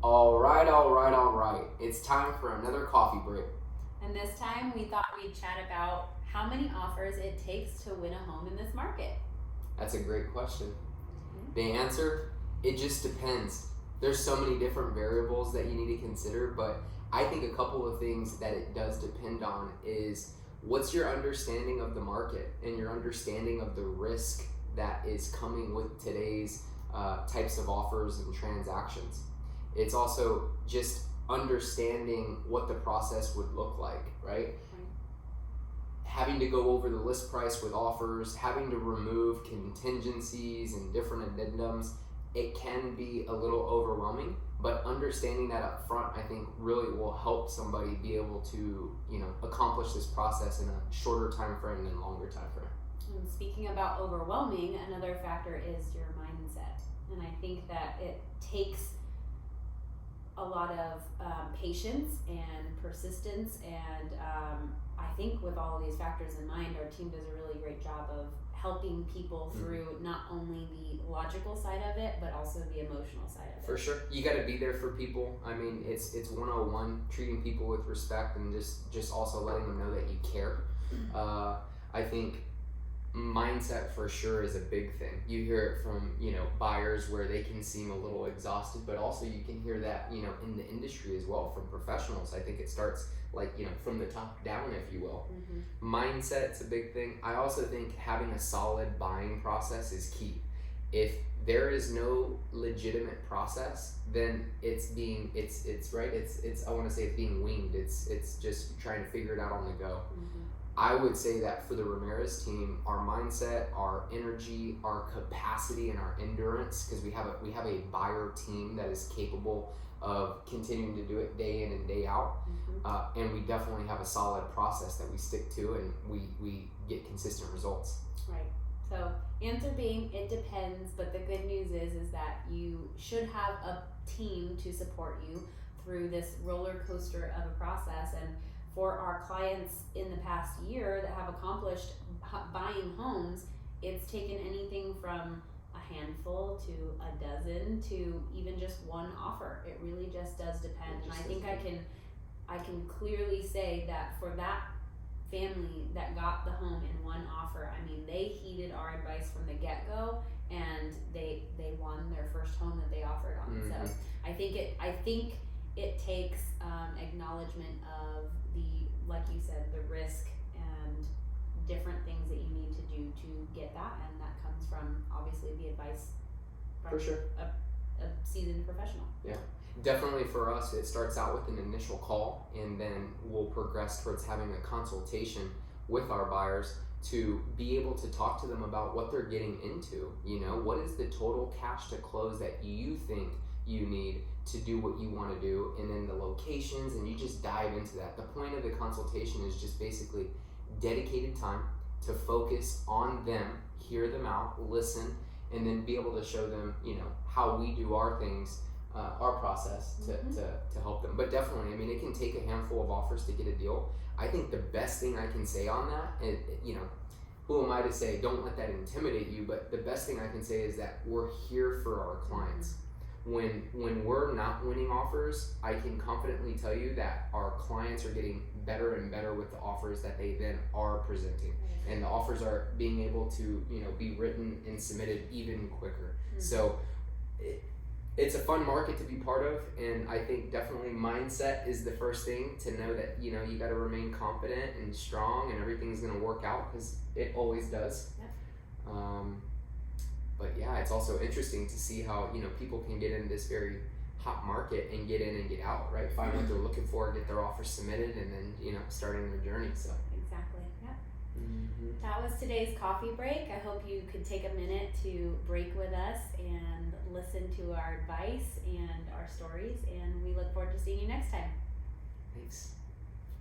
All right. It's time for another coffee break. And this time we thought we'd chat about how many offers it takes to win a home in this market. That's a great question. The answer, it just depends. There's so many different variables that you need to consider, but I think a couple of things that it does depend on is what's your understanding of the market and your understanding of the risk that is coming with today's types of offers and transactions. It's also just understanding what the process would look like, right? Having to go over the list price with offers, having to remove contingencies and different addendums, it can be a little overwhelming, but understanding that up front, I think really will help somebody be able to, accomplish this process in a shorter time frame than longer time frame. And speaking about overwhelming, another factor is your mindset. And I think that it takes a lot of patience and persistence, and I think with all of these factors in mind, our team does a really great job of helping people through not only the logical side of it, but also the emotional side of it. For sure. You got to be there for people. I mean, it's 101, treating people with respect and just also letting them know that you care. I think mindset for sure is a big thing. You hear it from, buyers where they can seem a little exhausted, but also you can hear that, in the industry as well from professionals. I think it starts from the top down, if you will. Mindset's a big thing. I also think having a solid buying process is key. If there is no legitimate process, then it's being winged. It's just trying to figure it out on the go. I would say that for the Ramirez team, our mindset, our energy, our capacity, and our endurance, because we have a buyer team that is capable of continuing to do it day in and day out, and we definitely have a solid process that we stick to, and we get consistent results. Right. So answer being, it depends, but the good news is that you should have a team to support you through this roller coaster of a process. And for our clients in the past year that have accomplished buying homes, it's taken anything from a handful to a dozen to even just one offer. It really just does depend. And I think I can clearly say that for that family that got the home in one offer, I mean, they heeded our advice from the get-go, and they won their first home that they offered on. So I think it takes acknowledgement of like you said, the risk and different things that you need to do to get that, and that comes from obviously the advice from for sure a seasoned professional. Yeah, definitely for us, it starts out with an initial call, and then we'll progress towards having a consultation with our buyers to be able to talk to them about what they're getting into. What is the total cash to close that you think you need to do what you want to do, and then the locations, and you just dive into that. The point of the consultation is just basically dedicated time to focus on them, hear them out, listen, and then be able to show them, how we do our things, our process to help them. But definitely, I mean, it can take a handful of offers to get a deal. I think the best thing I can say on that, and who am I to say don't let that intimidate you, but the best thing I can say is that we're here for our clients. When we're not winning offers, I can confidently tell you that our clients are getting better and better with the offers that they then are presenting, and the offers are being able to be written and submitted even quicker. So it's a fun market to be part of, and I think definitely mindset is the first thing to know that you got to remain confident and strong, and everything's going to work out, because it always does. But yeah, it's also interesting to see how people can get in this very hot market and get in and get out, right? Find what they're looking for, get their offer submitted, and then starting their journey. So exactly, yeah. That was today's coffee break. I hope you could take a minute to break with us and listen to our advice and our stories, and we look forward to seeing you next time. Thanks.